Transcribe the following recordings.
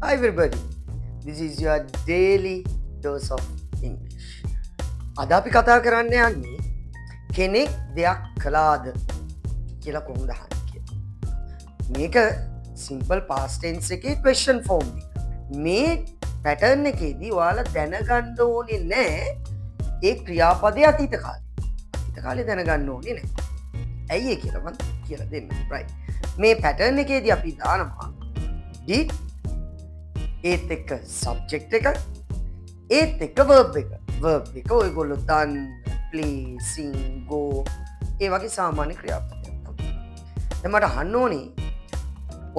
Hi everybody, this is your daily dose of English. අද අපි කතා කරන්න යන්නේ කෙනෙක් දෙයක් කළාද කියලා කොහොමද අහන්නේ කියලා. මේක simple past tense එකේ question form එක. මේ pattern එකේදී ඔයාලා දැනගන්න ඕනේ නැහැ ඒ ක්‍රියාපදයේ අතීත කාලේ. අතීත කාලේ දැනගන්න ඕනේ නැහැ. ඇයි ඒ කියලා මම කියලා දෙන්න. right. මේ pattern එකේදී අපි දානවා did ඒත් එක්ක සබ්ජෙක්ට් එක ඒත් එක්ක verb එක ඔයගොල්ලෝ done play sing go ඒ වගේ සාමාන්‍ය ක්‍රියාපදයක් තමයි. දැන් මට අහන්න ඕනේ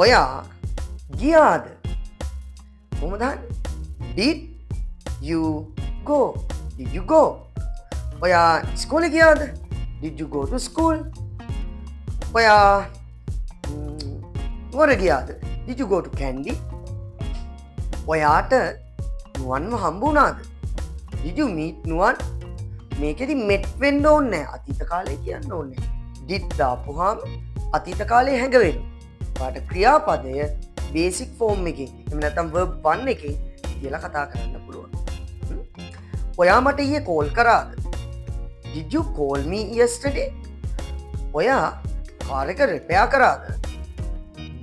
ඔයා ගියාද? කොහොමද අහන්නේ? did you go? did you go? ඔයා ඉස්කෝලේ ගියාද? did you go to school? ඔයා නුවර ගියාද? did you go to Kandy? ඔයාට නුවන්ව හම්බුනාද? did you meet නුවන්? මේකෙදි met වෙන්න ඕනේ නැහැ. අතීත කාලේ කියන්න ඕනේ. did දාපුවාම අතීත කාලේ හැඟවෙනවා. ඔයාට ක්‍රියාපදය බේසික් ෆෝම් එකකින් එහෙම නැත්නම් verb 1 එකකින් කියලා කතා කරන්න පුළුවන්. ඔයා මට ඊයේ කෝල් කරාද? did you call me yesterday? ඔයා කාර් එක රිපෙයාර් කරාද?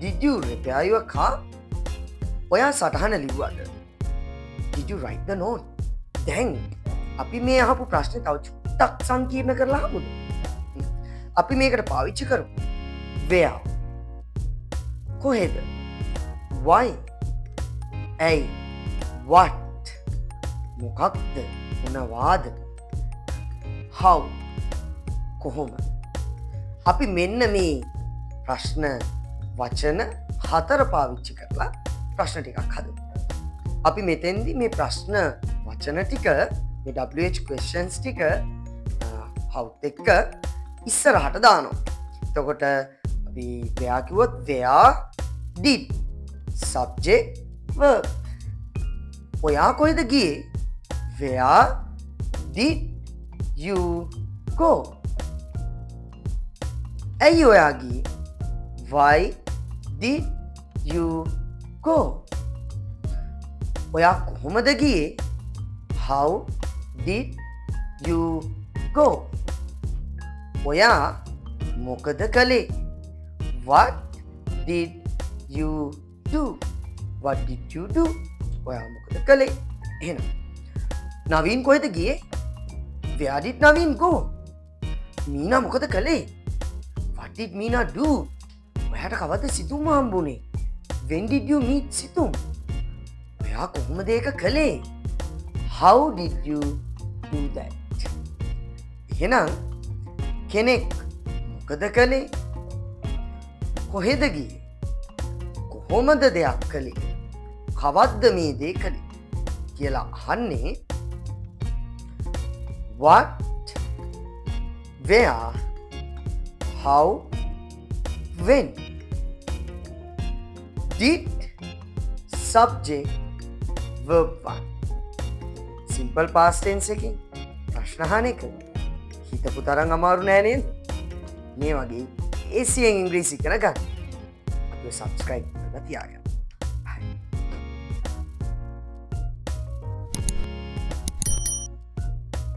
did you repair your car? ඔයා සටහන ලිව්වද? did you write the note? දැන් අපි මේ අහපු ප්‍රශ්නේ තව චුට්ටක් සංකීර්ණ කරලා අහමුද? අපි මේකට පාවිච්චි කරමු. where? කොහෙද? why? ඇයි? what? මොකක්ද? මොනවාද? how? කොහොම? අපි මෙන්න මේ ප්‍රශ්න වචන 4 පාවිච්චි කරලා ප්‍රශ්න ටිකක් හදමු. අපි මෙතෙන්දි මේ ප්‍රශ්න වචන ටික මේ WH questions ටික how එක්ක ඉස්සරහට දානවා. එතකොට අපි where කිව්වොත් where did subject verb. ඔයා කොහෙද ගියේ? where did you go? ඇයි ඔයා ගියේ? why did you go? ඔයා කොහොමද ගියේ? how did you go? ඔයා මොකද කළේ? what did you do? what did you do? ඔයා මොකද කළේ? එහෙනම් නවීන් කොහෙද ගියේ? where did Naveen go? Meena මොකද කළේ? what did Meena do? ඔයාට කවද්ද සිතුම් හම්බුනේ? when did you meet සිතුම්? ඔයා කොහොමද ඒක කළේ? how did you do that? එහෙනම් කෙනෙක් මොකද කළේ? කොහෙද ගියේ? කොහොමද දෙයක් කළේ? කවද්ද මේ දේ කළේ? කියලා අහන්නේ what, where, how, when. did subject verb 1. simple past tense එකකින් ප්‍රශ්න අහන එක හිතපු තරම් අමාරු නෑ නේද? මේ වගේ ඒසියෙන් ඉංග්‍රීසි ඉගෙන ගන්න. අපිව subscribe කරලා තියාගන්න.